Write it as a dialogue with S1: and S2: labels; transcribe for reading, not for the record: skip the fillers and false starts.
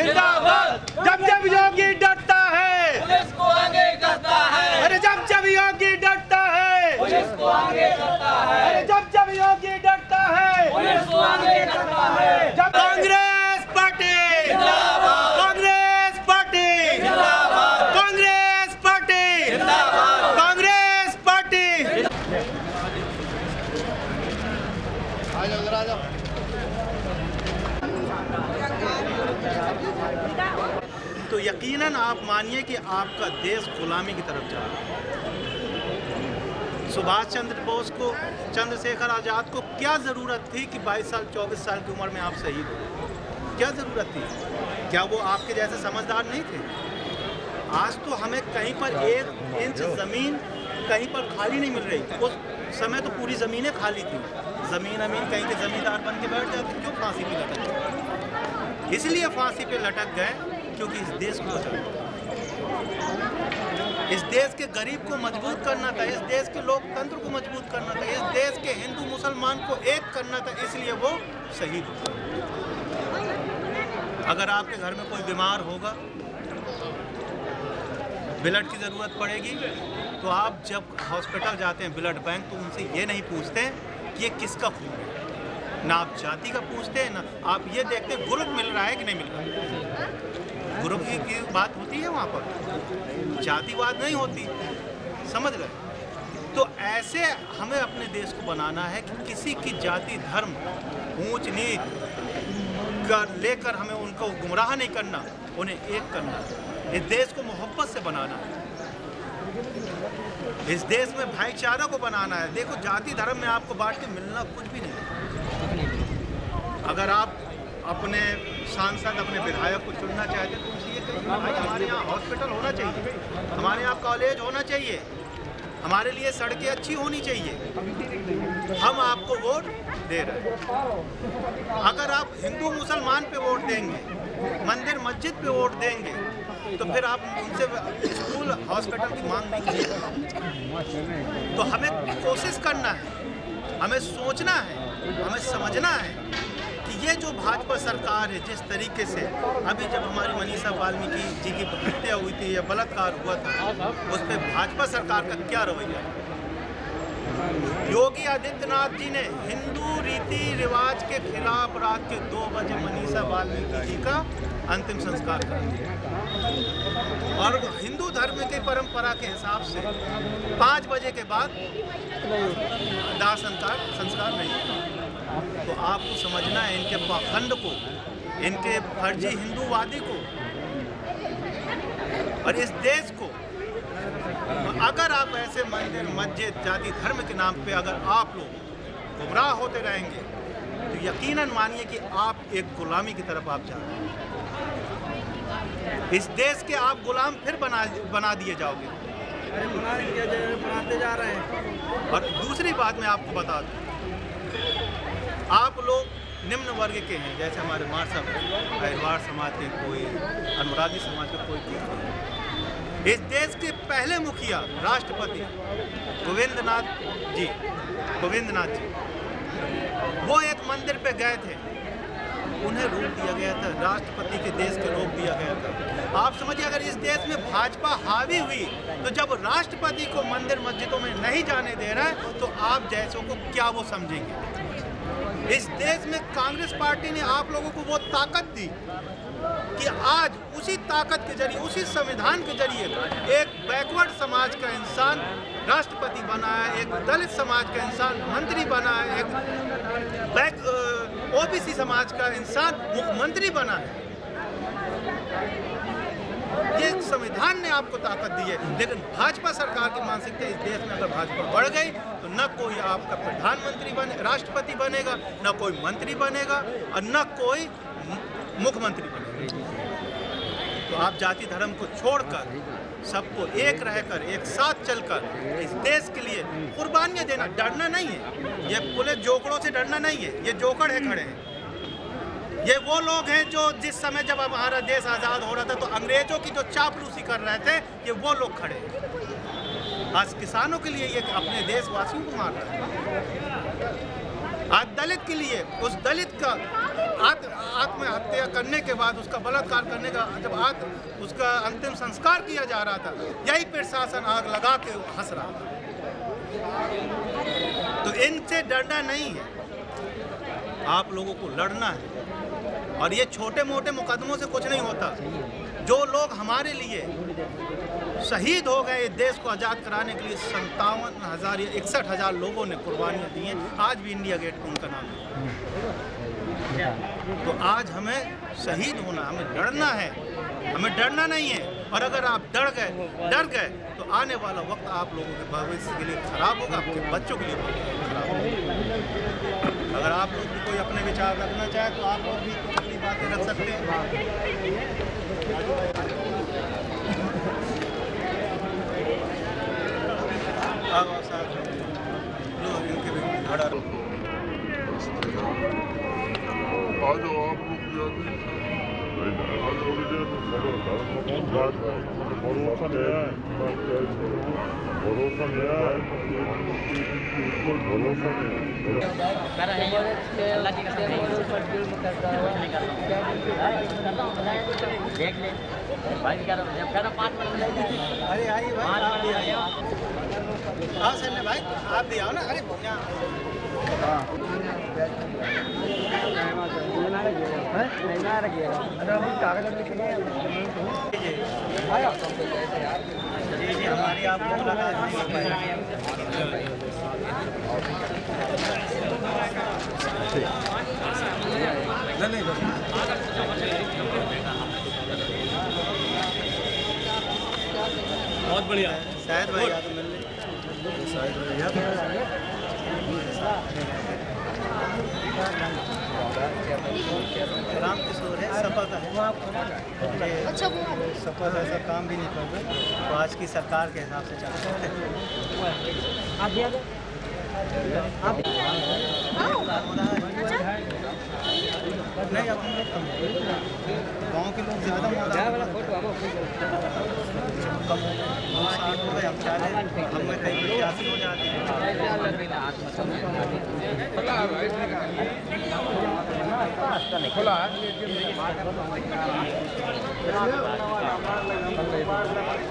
S1: जिंदाबाद। जब जब योगी डरता है
S2: पुलिस को आगे करता है।
S1: अरे जब जब योगी डरता है
S2: पुलिस को आगे करता है।
S1: अरे जब जब योगी डरता है
S2: पुलिस को आगे करता है।
S1: जब कांग्रेस पार्टी
S2: जिंदाबाद।
S1: कांग्रेस पार्टी
S2: जिंदाबाद।
S1: कांग्रेस पार्टी
S2: जिंदाबाद।
S1: कांग्रेस पार्टी। तो यकीनन आप मानिए कि आपका देश गुलामी की तरफ जा रहा है। सुभाष चंद्र बोस को, चंद्रशेखर आज़ाद को क्या ज़रूरत थी कि 22 साल 24 साल की उम्र में आप शहीद हो? क्या ज़रूरत थी? क्या वो आपके जैसे समझदार नहीं थे? आज तो हमें कहीं पर 1 इंच ज़मीन कहीं पर खाली नहीं मिल रही। उस समय तो पूरी ज़मीनें खाली थी। ज़मीन कहीं के ज़मींदार बन के बैठ जाते। क्यों फांसी पे लटक गए? इसलिए फांसी पे लटक गए क्योंकि इस देश को इस देश के गरीब को मजबूत करना था, इस देश के लोकतंत्र को मजबूत करना था, इस देश के हिंदू मुसलमान को एक करना था, इसलिए वो शहीद हुआ। अगर आपके घर में कोई बीमार होगा, ब्लड की ज़रूरत पड़ेगी, तो आप जब हॉस्पिटल जाते हैं ब्लड बैंक, तो उनसे ये नहीं पूछते कि ये किसका खून है। ना आप जाति का पूछते हैं, ना आप ये देखते हैं ग्रुप मिल रहा है कि नहीं मिल रहा है। ग्रुप की बात होती है वहाँ पर, जातिवाद नहीं होती। समझ गए? तो ऐसे हमें अपने देश को बनाना है कि किसी की जाति, धर्म, ऊंच नीच कर लेकर हमें उनको गुमराह नहीं करना, उन्हें एक करना है। इस देश को मोहब्बत से बनाना है, इस देश में भाईचारा को बनाना है। देखो, जाति धर्म में आपको बांट के मिलना कुछ भी नहीं है। अगर आप अपने सांसद, अपने विधायक को चुनना चाहते हैं तो उनसे ये कहिए, भाई हमारे यहाँ हॉस्पिटल होना चाहिए, हमारे यहाँ कॉलेज होना चाहिए, हमारे लिए सड़कें अच्छी होनी चाहिए, हम आपको वोट दे रहे हैं। अगर आप हिंदू मुसलमान पे वोट देंगे, मंदिर मस्जिद पे वोट देंगे, तो फिर आप उनसे स्कूल हॉस्पिटल की मांग नहीं करिएगा। तो हमें कोशिश करना है, हमें सोचना है, हमें समझना है कि ये जो भाजपा सरकार है, जिस तरीके से अभी जब हमारी मनीषा वाल्मीकि जी की हत्या हुई थी या बलात्कार हुआ था, उस पर भाजपा सरकार का क्या रवैया? योगी आदित्यनाथ जी ने हिंदू रीति रिवाज के खिलाफ रात के 2 बजे मनीषा वाल्मीकि जी का अंतिम संस्कार कर दिया। और हिंदू धर्म की परंपरा के हिसाब से 5 बजे के बाद दाह संस्कार नहीं। तो आपको समझना है इनके पाखंड को, इनके फर्जी हिंदूवादी को और इस देश को। अगर आप ऐसे मंदिर मस्जिद जाति धर्म के नाम पे अगर आप लोग गुमराह होते रहेंगे, तो यकीनन मानिए कि आप एक गुलामी की तरफ आप जा रहे हैं। इस देश के आप गुलाम फिर बना दिए जाओगे।
S2: बनाते जा रहे हैं।
S1: और दूसरी बात मैं आपको बता दूं, आप लोग निम्न वर्ग के हैं, जैसे हमारे माँ साहब, अहिरवाड़ समाज के कोई, अनुरागी समाज का कोई। इस देश के पहले मुखिया राष्ट्रपति गोविंदनाथ जी, वो एक मंदिर पे गए थे, उन्हें रोक दिया गया था, राष्ट्रपति के देश के रोक दिया गया था। आप समझिए, अगर इस देश में भाजपा हावी हुई, तो जब राष्ट्रपति को मंदिर मस्जिदों में नहीं जाने दे रहा है, तो आप जैसों को क्या वो समझेंगे? इस देश में कांग्रेस पार्टी ने आप लोगों को वो ताकत दी कि आज उसी ताकत के जरिए, उसी संविधान के जरिए एक बैकवर्ड समाज का इंसान राष्ट्रपति बना है, एक दलित समाज का इंसान मंत्री बना है, एक ओबीसी समाज का इंसान मुख्यमंत्री बना है। ये संविधान ने आपको ताकत दी है। लेकिन भाजपा सरकार की मानसिकता, इस देश में अगर भाजपा बढ़ गई तो न कोई आपका प्रधानमंत्री राष्ट्रपति बनेगा, न कोई मंत्री बनेगा और न कोई मुख्यमंत्री बनेगा। तो आप जाति धर्म को छोड़कर सबको एक रहकर, एक साथ चलकर इस देश के लिए कुर्बानियां देना, डरना नहीं है। ये पुलिस जोकड़ों से डरना नहीं है, ये जोकड़ है खड़े हैं। ये वो लोग हैं जो जिस समय जब हमारा देश आज़ाद हो रहा था तो अंग्रेजों की जो चापलूसी कर रहे थे, ये वो लोग खड़े हैं। आज किसानों के लिए ये अपने देशवासियों को मार रहे हैं। आज दलित के लिए उस दलित का आत्महत्या करने के बाद उसका बलात्कार करने का जब उसका अंतिम संस्कार किया जा रहा था, यही प्रशासन आग लगा के हंस रहा था। तो इनसे डरना नहीं है, आप लोगों को लड़ना है। और ये छोटे मोटे मुकदमों से कुछ नहीं होता। जो लोग हमारे लिए शहीद हो गए देश को आज़ाद कराने के लिए, 57,000 या 61,000 लोगों ने कुर्बानियाँ दी हैं। आज भी इंडिया गेट पर उनका नाम है। तो आज हमें शहीद होना, हमें लड़ना है, हमें डरना नहीं है। और अगर आप डर गए तो आने वाला वक्त आप लोगों के भविष्य के लिए खराब होगा, आपके बच्चों के लिए खराब होगा। अगर आप लोग भी कोई अपने विचार रखना चाहे तो आप लोग भी अपनी बातें रख सकते हैं। इनके भी बड़ा
S3: देख ले भाई क्या करो 5 मिनट।
S1: अरे आइए भाई, आप भी आइए। हाँ सर भाई, आप भी आओ ना। अरे जी हमारी आप मुलाकात नहीं
S2: बहुत बढ़िया।
S1: शायद भाई याद मिल राम किशोर है, सपा का है। अच्छा, सपा का ऐसा काम भी नहीं कर रहे, तो आज की सरकार के हिसाब से चल सकते हैं। नहीं, अब हम लोग कम गाँव के लोग ज़्यादा कम हो गए। हम चाह रहे हैं हम में कई 85 हो जाते हैं।